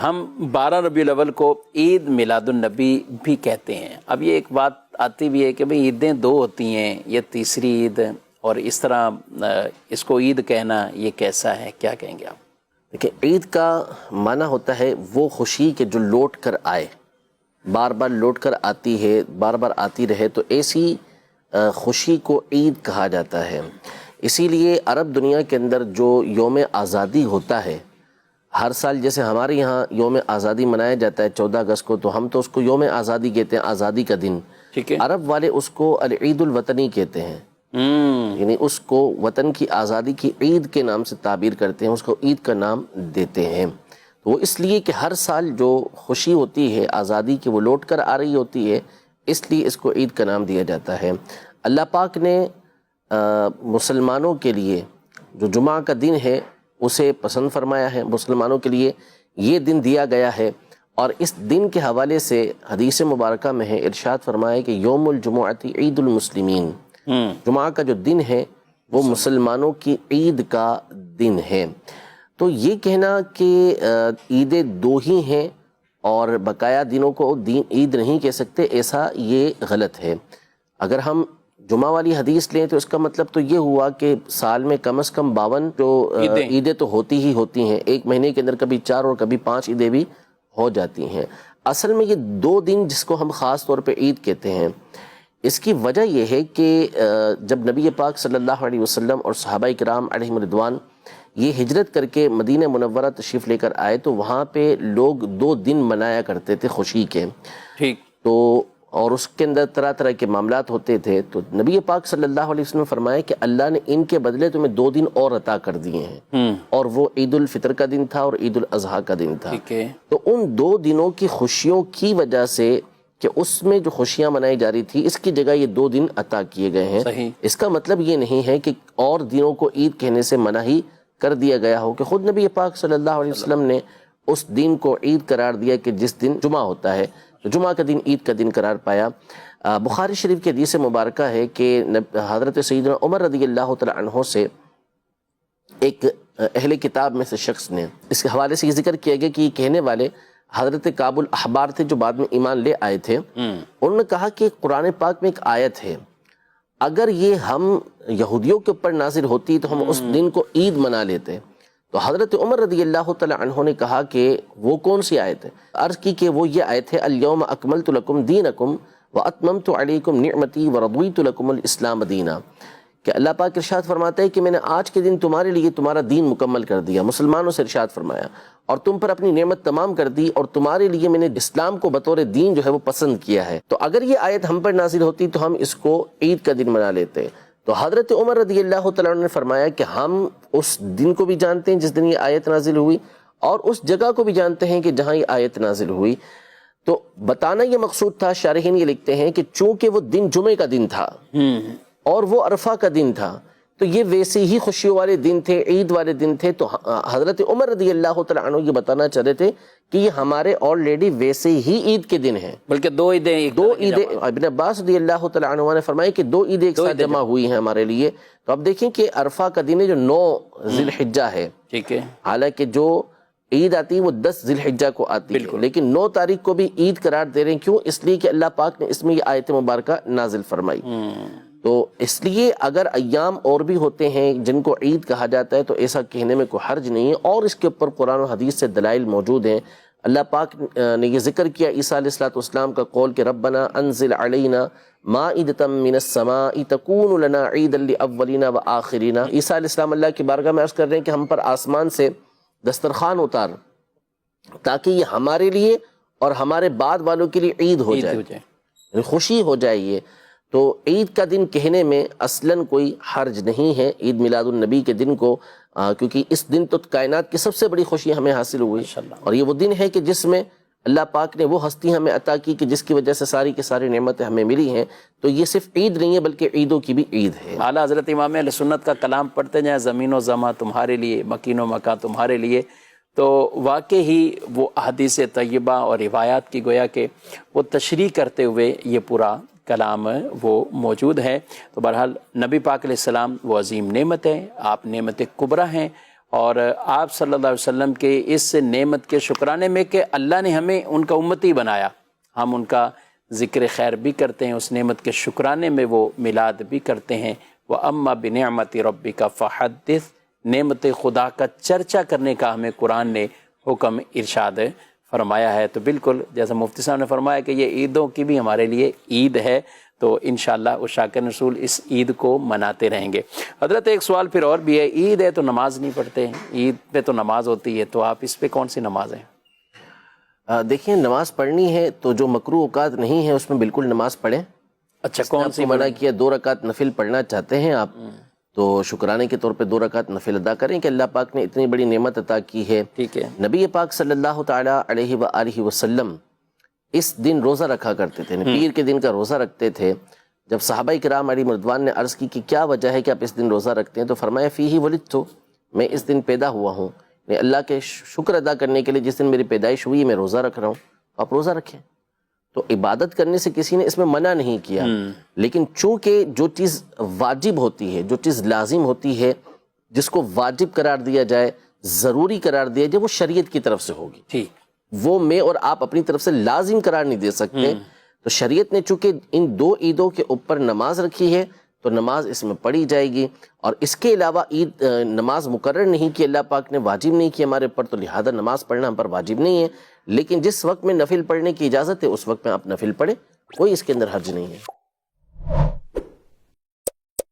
ہم 12 ربیع الاول کو عید میلاد النبی بھی کہتے ہیں. اب یہ ایک بات آتی بھی ہے کہ بھئی عیدیں دو ہوتی ہیں، یہ تیسری عید، اور اس طرح اس کو عید کہنا یہ کیسا ہے، کیا کہیں گے آپ؟ دیکھیں، عید کا معنی ہوتا ہے وہ خوشی کہ جو لوٹ کر آئے، بار بار لوٹ کر آتی ہے، بار بار آتی رہے، تو ایسی خوشی کو عید کہا جاتا ہے. اسی لیے عرب دنیا کے اندر جو یوم آزادی ہوتا ہے، ہر سال جیسے ہمارے یہاں یوم آزادی منایا جاتا ہے 14 اگست کو، تو ہم تو اس کو یوم آزادی کہتے ہیں، آزادی کا دن. ٹھیک ہے. عرب والے اس کو العید الوطنی کہتے ہیں، یعنی اس کو وطن کی آزادی کی عید کے نام سے تعبیر کرتے ہیں، اس کو عید کا نام دیتے ہیں. تو وہ اس لیے کہ ہر سال جو خوشی ہوتی ہے آزادی کی وہ لوٹ کر آ رہی ہوتی ہے، اس لیے اس کو عید کا نام دیا جاتا ہے. اللہ پاک نے مسلمانوں کے لیے جو جمعہ کا دن ہے اسے پسند فرمایا ہے، مسلمانوں کے لیے یہ دن دیا گیا ہے. اور اس دن کے حوالے سے حدیث مبارکہ میں ہے، ارشاد فرمایا کہ یوم الجمعۃ عید المسلمین، جمعہ کا جو دن ہے وہ مسلمانوں کی عید کا دن ہے. تو یہ کہنا کہ عیدیں دو ہی ہیں اور بقایا دنوں کو عید نہیں کہہ سکتے، ایسا یہ غلط ہے. اگر ہم جمعہ والی حدیث لیں تو اس کا مطلب تو یہ ہوا کہ سال میں کم از کم 52 جو عیدیں تو ہوتی ہی ہوتی ہیں، ایک مہینے کے اندر کبھی 4 اور کبھی 5 عیدیں بھی ہو جاتی ہیں. اصل میں یہ 2 دن جس کو ہم خاص طور پہ عید کہتے ہیں، اس کی وجہ یہ ہے کہ جب نبی پاک صلی اللہ علیہ وسلم اور صحابہ کرام علیہم رضوان یہ ہجرت کر کے مدینہ منورہ تشریف لے کر آئے تو وہاں پہ لوگ 2 دن منایا کرتے تھے خوشی کے. ٹھیک. تو اور اس کے اندر طرح طرح کے معاملات ہوتے تھے. تو نبی پاک صلی اللہ علیہ وسلم نے فرمایا کہ اللہ نے ان کے بدلے تمہیں 2 دن اور عطا کر دیے ہیں، اور وہ عید الفطر کا دن تھا اور عید الاضحیٰ کا دن تھا. تو ان 2 دنوں کی خوشیوں کی وجہ سے کہ اس میں جو خوشیاں منائی جا رہی تھی، اس کی جگہ یہ 2 دن عطا کیے گئے ہیں. صحیح. اس کا مطلب یہ نہیں ہے کہ اور دنوں کو عید کہنے سے منع ہی کر دیا گیا ہو، کہ خود نبی پاک صلی اللہ علیہ وسلم نے اس دن کو عید قرار دیا کہ جس دن جمعہ ہوتا ہے، تو جمعہ کا دن عید کا دن قرار پایا. بخاری شریف کی حدیث مبارکہ ہے کہ حضرت سیدنا عمر رضی اللہ تعالی عنہ سے ایک اہل کتاب میں سے شخص نے، اس کے حوالے سے یہ ذکر کیا گیا کہ یہ کہنے والے حضرت کعب الاحبار تھے جو بعد میں ایمان لے آئے تھے. انہوں نے کہا کہ قرآن پاک میں ایک آیت ہے، اگر یہ ہم یہودیوں کے اوپر نازل ہوتی تو ہم اس دن کو عید منا لیتے. تو حضرت عمر رضی اللہ تعالی عنہ نے کہا کہ وہ کون سی آیت ہے؟ عرض کی کہ وہ یہ آیت ہے، الیوم اکملت لکم دینکم واتممت علیکم نعمتی ورضیت لکم الاسلام دینا، کہ اللہ پاک ارشاد فرماتا ہے کہ میں نے آج کے دن تمہارے لیے تمہارا دین مکمل کر دیا، مسلمانوں سے ارشاد فرمایا، اور تم پر اپنی نعمت تمام کر دی، اور تمہارے لیے میں نے اسلام کو بطور دین جو ہے وہ پسند کیا ہے. تو اگر یہ آیت ہم پر نازل ہوتی تو ہم اس کو عید کا دن منا لیتے. تو حضرت عمر رضی اللہ تعالیٰ عنہ نے فرمایا کہ ہم اس دن کو بھی جانتے ہیں جس دن یہ آیت نازل ہوئی، اور اس جگہ کو بھی جانتے ہیں کہ جہاں یہ آیت نازل ہوئی. تو بتانا یہ مقصود تھا، شارحین یہ لکھتے ہیں کہ چونکہ وہ دن جمعے کا دن تھا اور وہ عرفہ کا دن تھا، تو یہ ویسے ہی خوشیوں والے دن تھے، عید والے دن تھے. تو حضرت عمر رضی اللہ تعالیٰ عنہ یہ بتانا چاہ رہے تھے کہ یہ ہمارے آلریڈی ویسے ہی عید کے دن ہیں، بلکہ 2 عیدیں. ابن عباس رضی اللہ تعالیٰ عنہ نے فرمایا کہ 2 عیدیں ایک ساتھ جمع ہوئی ہیں ہمارے لیے. تو اب دیکھیں کہ عرفہ کا دن ہے جو 9 ذی الحجہ ہے، ٹھیک ہے، حالانکہ جو عید آتی ہے وہ 10 ذی الحجہ کو آتی ہے، لیکن 9 تاریخ کو بھی عید قرار دے رہے ہیں. کیوں؟ اس لیے کہ اللہ پاک نے اس میں یہ آیت مبارکہ نازل فرمائی. تو اس لیے اگر ایام اور بھی ہوتے ہیں جن کو عید کہا جاتا ہے تو ایسا کہنے میں کوئی حرج نہیں ہے، اور اس کے اوپر قرآن و حدیث سے دلائل موجود ہیں. اللہ پاک نے یہ ذکر کیا عیسیٰ علیہ السلام کا قول کہ ربنا انزل علینا مائدۃ من السماء تکون لنا عیدا لاولنا وآخرنا. عیسیٰ علیہ السلام اللہ کی بارگاہ میں عرض کر رہے ہیں کہ ہم پر آسمان سے دسترخوان اتار تاکہ یہ ہمارے لیے اور ہمارے بعد والوں کے لیے عید ہو جائے، خوشی ہو جائے. یہ تو عید کا دن کہنے میں اصلاً کوئی حرج نہیں ہے، عید میلاد النبی کے دن کو، کیونکہ اس دن تو کائنات کی سب سے بڑی خوشی ہمیں حاصل ہوئی، اور یہ وہ دن ہے کہ جس میں اللہ پاک نے وہ ہستی ہمیں عطا کی کہ جس کی وجہ سے ساری کی ساری نعمتیں ہمیں ملی ہیں. تو یہ صرف عید نہیں ہے بلکہ عیدوں کی بھی عید ہے. اعلیٰ حضرت امام اہل سنت کا کلام پڑھتے جائیں، زمین و زماں تمہارے لیے، مکین و مکان تمہارے لیے. تو واقعی ہی وہ احادیث طیبہ اور روایات کی گویا کہ وہ تشریح کرتے ہوئے یہ پورا کلام وہ موجود ہے. تو بہرحال نبی پاک علیہ السلام وہ عظیم نعمت ہے، آپ نعمت کبریٰ ہیں، اور آپ صلی اللہ علیہ وسلم کے اس نعمت کے شکرانے میں کہ اللہ نے ہمیں ان کا امتی بنایا، ہم ان کا ذکر خیر بھی کرتے ہیں، اس نعمت کے شکرانے میں وہ میلاد بھی کرتے ہیں۔ وَأَمَّا بِنِعْمَةِ رَبِّكَ فَحَدِّثْ، نعمت خدا کا چرچا کرنے کا ہمیں قرآن نے حکم ارشاد فرمایا ہے۔ تو بالکل جیسا مفتی صاحب نے فرمایا کہ یہ عیدوں کی بھی ہمارے لیے عید ہے، تو انشاءاللہ عشاق رسول اس عید کو مناتے رہیں گے۔ حضرت ایک سوال پھر اور بھی ہے، عید ہے تو نماز نہیں پڑھتے ہیں، عید پہ تو نماز ہوتی ہے، تو آپ اس پہ کون سی نماز ہیں؟ دیکھیں نماز پڑھنی ہے تو جو مکروہ اوقات نہیں ہے اس میں بالکل نماز پڑھیں۔ اچھا کون سی منع کیا 2 رکعت نفل پڑھنا چاہتے ہیں آپ تو شکرانے کے طور پہ 2 رکعت نفل ادا کریں کہ اللہ پاک نے اتنی بڑی نعمت عطا کی ہے۔ ٹھیک ہے۔ نبی پاک صلی اللہ تعالیٰ علیہ وآلہ وسلم اس دن روزہ رکھا کرتے تھے، پیر کے دن کا روزہ رکھتے تھے۔ جب صحابہ کرام علی مردوان نے عرض کی کہ کیا وجہ ہے کہ آپ اس دن روزہ رکھتے ہیں، تو فرمایا فیہ ولدت، میں اس دن پیدا ہوا ہوں، میں اللہ کے شکر ادا کرنے کے لیے جس دن میری پیدائش ہوئی میں روزہ رکھ رہا ہوں، آپ روزہ رکھیں۔ تو عبادت کرنے سے کسی نے اس میں منع نہیں کیا، لیکن چونکہ جو چیز واجب ہوتی ہے، جو چیز لازم ہوتی ہے، جس کو واجب قرار دیا جائے، ضروری قرار دیا جائے، وہ شریعت کی طرف سے ہوگی، ٹھیک، وہ میں اور آپ اپنی طرف سے لازم قرار نہیں دے سکتے۔ تو شریعت نے چونکہ ان 2 عیدوں کے اوپر نماز رکھی ہے تو نماز اس میں پڑھی جائے گی، اور اس کے علاوہ عید نماز مقرر نہیں کی، اللہ پاک نے واجب نہیں کی ہمارے اوپر، تو لہذا نماز پڑھنا ہم پر واجب نہیں ہے، لیکن جس وقت میں نفل پڑھنے کی اجازت ہے اس وقت میں آپ نفل پڑھیں، کوئی اس کے اندر حرج نہیں ہے۔